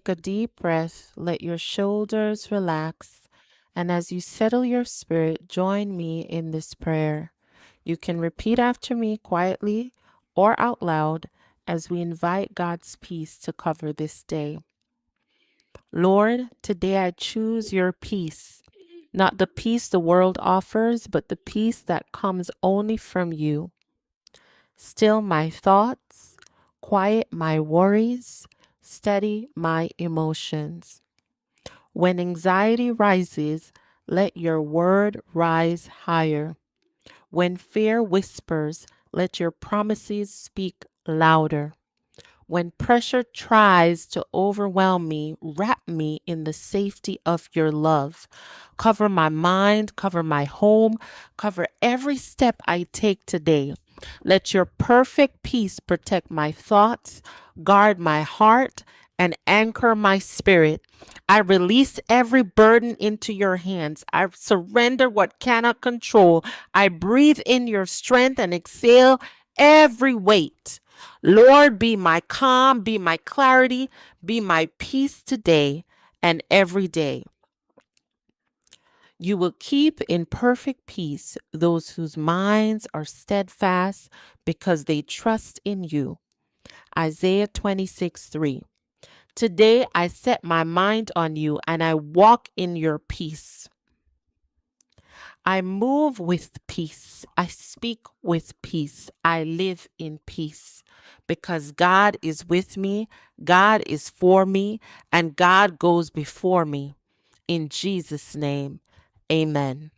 Take a deep breath, let your shoulders relax, and as you settle your spirit, join me in this prayer. You can repeat after me quietly or out loud as we invite God's peace to cover this day. Lord, today I choose your peace, not the peace the world offers, but the peace that comes only from you. Still my thoughts, quiet my worries, steady my emotions. When anxiety rises, let your word rise higher. When fear whispers, let your promises speak louder. When pressure tries to overwhelm me, wrap me in the safety of your love. Cover my mind, cover my home, cover every step I take today. Let your perfect peace protect my thoughts, guard my heart, and anchor my spirit. I release every burden into your hands. I surrender what cannot control. I breathe in your strength and exhale every weight. Lord, be my calm, be my clarity, be my peace today and every day. You will keep in perfect peace those whose minds are steadfast because they trust in you. Isaiah 26:3. Today I set my mind on you and I walk in your peace. I move with peace. I speak with peace. I live in peace because God is with me, God is for me, and God goes before me. In Jesus' name, amen.